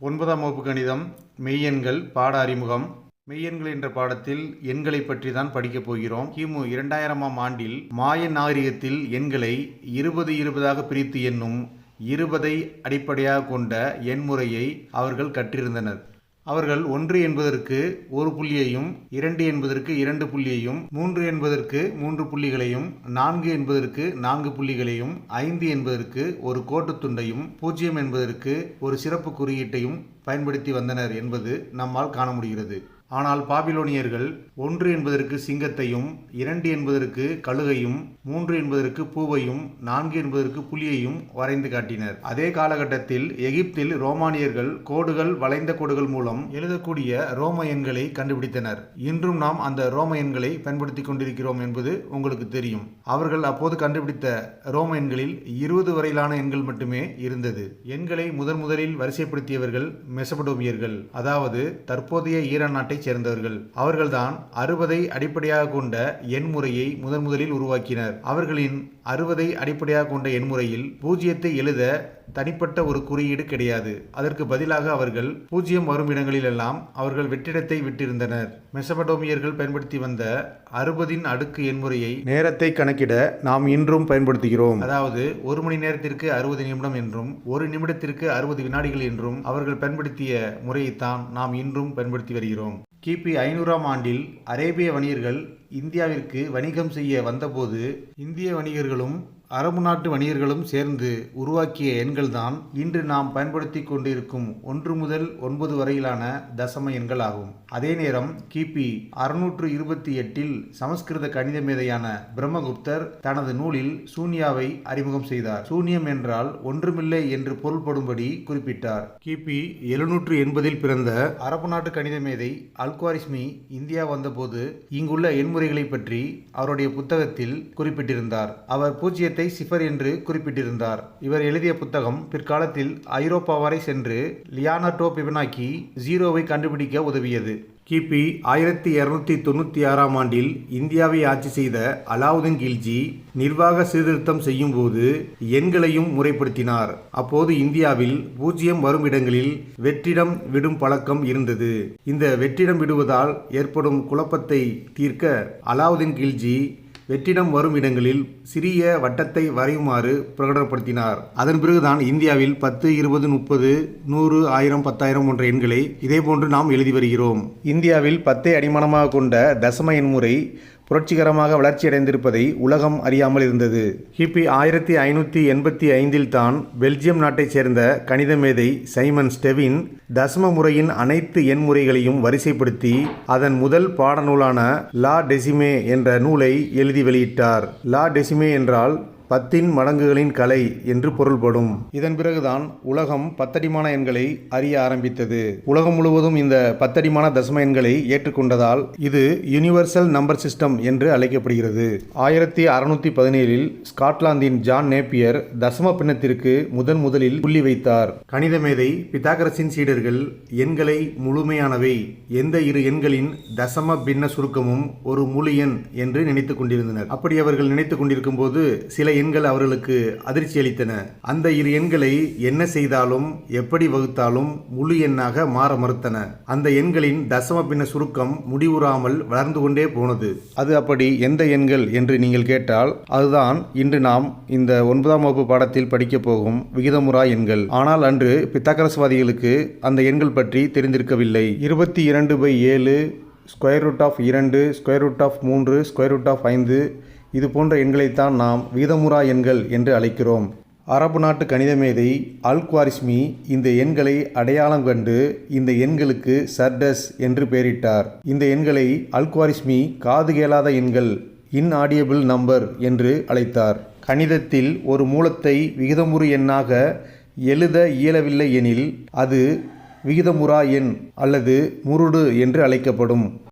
9ஆம் வகுப்பு கணிதம் மெய்யெண்கள் பாட அறிமுகம். மெய்யெண்கள் என்ற பாடத்தில் எண்களை பற்றி தான் படிக்கப் போகிறோம். கிமு 2000ஆம் ஆண்டில் மாய நாகரிகத்தில் எண்களை 20 20ஆக பிரித்து எண்ணும் 20ஐ அடிப்படையாக கொண்ட எண்முறையை அவர்கள் கற்றிருந்தனர். அவர்கள் 1 என்பதற்கு 1 புள்ளியையும், 2 என்பதற்கு 2 புள்ளியையும், 3 என்பதற்கு 3 புள்ளிகளையும், 4 என்பதற்கு 4 புள்ளிகளையும், 5 என்பதற்கு ஒரு கோட்டுத் துண்டையும், 0 என்பதற்கு ஒரு சிறப்பு குறியீட்டையும் பயன்படுத்தி வந்தனர் என்பது நம்மால் காண முடிகிறது. ஆனால் பாபிலோனியர்கள் 1 என்பதற்கு சிங்கத்தையும், 2 என்பதற்கு கழுகையும், 3 என்பதற்கு பூவையும், 4 என்பதற்கு புலியையும் வரைந்து காட்டினர். அதே காலகட்டத்தில் எகிப்தில் ரோமானியர்கள் கோடுகள், வளைந்த கோடுகள் மூலம் எழுதக்கூடிய ரோம எண்களை கண்டுபிடித்தனர். இன்றும் நாம் அந்த ரோம எண்களை பயன்படுத்தி கொண்டிருக்கிறோம் என்பது உங்களுக்கு தெரியும். அவர்கள் அப்போது கண்டுபிடித்த ரோம எண்களில் 20 வரையிலான எண்கள் மட்டுமே இருந்தது. எண்களை முதலில் வரிசைப்படுத்தியவர்கள் மெசபடோமியர்கள், அதாவது தற்போதைய ஈரான் நாட்டை சேர்ந்தவர்கள். அவர்கள்தான் 60ஐ அடிப்படையாக கொண்ட எண்முறையை முதலில் உருவாக்கினர். அவர்களின் 60ஐ அடிப்படையாக கொண்ட எண்முறையில் 0ஐ எழுத தனிப்பட்ட ஒரு குறியீடு கிடையாது. அதற்கு பதிலாக அவர்கள் 0 வரும் இடங்களில் எல்லாம் அவர்கள் வெற்றிடத்தை விட்டிருந்தனர். மெசபடோமியர்கள் பயன்படுத்தி வந்த 60இன் அடுக்கு எண்முறையை நேரத்தை கணக்கிட நாம் இன்றும் பயன்படுத்துகிறோம். அதாவது 1 மணி நேரத்திற்கு 60 நிமிடம் என்றும், 1 நிமிடத்திற்கு 60 வினாடிகள் என்றும் அவர்கள் பயன்படுத்திய முறையைத்தான் நாம் இன்றும் பயன்படுத்தி வருகிறோம். கிபி 500ஆம் ஆண்டில் அரேபிய வணிகர்கள் இந்தியாவிற்கு வணிகம் செய்ய வந்தபோது இந்திய வணிகர்களும் அரபு நாட்டு வணிகர்களும் சேர்ந்து உருவாக்கிய எண்கள்தான் இன்று நாம் பயன்படுத்தி கொண்டிருக்கும் 1 முதல் 9 வரையிலான தசம எண்கள் ஆகும். அதே நேரம் கிபி 628இல் சமஸ்கிருத கணித மேதையான பிரம்மகுப்தர் தனது நூலில் சூன்யாவை அறிமுகம் செய்தார். சூன்யம் என்றால் ஒன்றுமில்லை என்று பொருள்படும்படி குறிப்பிட்டார். கிபி 780இல் பிறந்த அரபு நாட்டு கணித மேதை அல்-குவாரிஸ்மி இந்தியா வந்தபோது இங்குள்ள எண்முறைகளை பற்றி அவருடைய புத்தகத்தில் குறிப்பிட்டிருந்தார். அவர் 0ஐ சிஃபர் என்று குறிப்பிட்டிருந்தார். இவர் எழுதிய புத்தகம் பிற்காலத்தில் ஐரோப்பா வரை சென்று லியோனார்டோ ஃபிபனாக்கி 0ஐ கண்டுபிடிக்க உதவியது. கிபி 1296ஆம் ஆண்டில் இந்தியாவை ஆட்சி செய்த அலாவுதீன் கில்ஜி நிர்வாக சீர்திருத்தம் செய்யும் போது எண்களையும் முறைப்படுத்தினார். அப்போது இந்தியாவில் 0 வரும் இடங்களில் வெற்றிடம் விடும் பழக்கம் இருந்தது. இந்த வெற்றிடம் விடுவதால் ஏற்படும் குழப்பத்தை தீர்க்க அலாவுதீன் கில்ஜி வெற்றிடம் வரும் இடங்களில் சிறிய வட்டத்தை வரையுமாறு பிரகடனப்படுத்தினார். அதன் பிறகுதான் இந்தியாவில் 10, 20, 30, 100, 1000, 10,000 போன்ற எண்களை இதேபோன்று நாம் எழுதி வருகிறோம். இந்தியாவில் 10ஐ அடிமானமாக கொண்ட தசம எண்முறை புரட்சிகரமாக வளர்ச்சியடைந்திருப்பதை உலகம் அறியாமல் இருந்தது. கிபி 1585இல் தான் பெல்ஜியம் நாட்டைச் சேர்ந்த கணித மேதை சைமன் ஸ்டெவின் தசம முறையின் அனைத்து எண்முறைகளையும் வரிசைப்படுத்தி அதன் முதல் பாடநூலான லா டெசிமே என்ற நூலை எழுதி வெளியிட்டார். லா டெசிமே என்றால் 10இன் மடங்குகளின் கலை என்று பொருள்படும். இதன் பிறகுதான் உலகம் 10 அடிமான எண்களை அறிய ஆரம்பித்தது. உலகம் முழுவதும் இந்த 10 அடிமான தசம எண்களை ஏற்றுக்கொண்டதால் இது யுனிவர்சல் நம்பர் சிஸ்டம் என்று அழைக்கப்படுகிறது. 1617இல் ஸ்காட்லாந்தின் ஜான் நேப்பியர் தசம பின்னத்திற்கு முதலில் புள்ளி வைத்தார். கணித மேதை பித்தாகரஸின் சீடர்கள் எண்களை முழுமையானவை, எந்த இரு எண்களின் தசம பின்ன சுருக்கமும் ஒரு முழு எண் என்று நினைத்துக் கொண்டிருந்தனர். அப்படி அவர்கள் நினைத்துக் கொண்டிருக்கும் போது சில எண்கள் அவர்களுக்கு அதிர்ச்சி அளித்தன. அந்த இரு எண்களை என்ன செய்தாலும் எப்படி வகுத்தாலும் முழு எண்ணாக மாற மறுத்தன. அந்த எண்களின் தசம பின்ன சுருக்கம் முடிவுறாமல் வளர்ந்து கொண்டே போனது. அது அப்படி எந்த எண்கள் என்று நீங்கள் கேட்டால் அதுதான் இன்று நாம் இந்த 9ஆம் வகுப்பு பாடத்தில் படிக்கப் போகும் விகிதமுறா எண்கள். ஆனால் அன்று பித்தாகரஸ்வாதிகளுக்கு அந்த எண்கள் பற்றி தெரிந்திருக்கவில்லை. 22/7, √2, √3, √5 இது போன்ற எண்களைத்தான் நாம் விகிதமுறா எண்கள் என்று அழைக்கிறோம். அரபு நாட்டு கணித மேதை அல்-குவாரிஸ்மி இந்த எண்களை அடையாளம் கண்டு இந்த எண்களுக்கு சர்டஸ் என்று பெயரிட்டார். இந்த எண்களை அல்-குவாரிஸ்மி காது கேளாத எண்கள், இன்ஆடியபிள் நம்பர் என்று அழைத்தார். கணிதத்தில் ஒரு மூலத்தை விகிதமுறு எண்ணாக எழுத இயலவில்லை எனில் அது விகிதமுறா எண் அல்லது முருடு என்று அழைக்கப்படும்.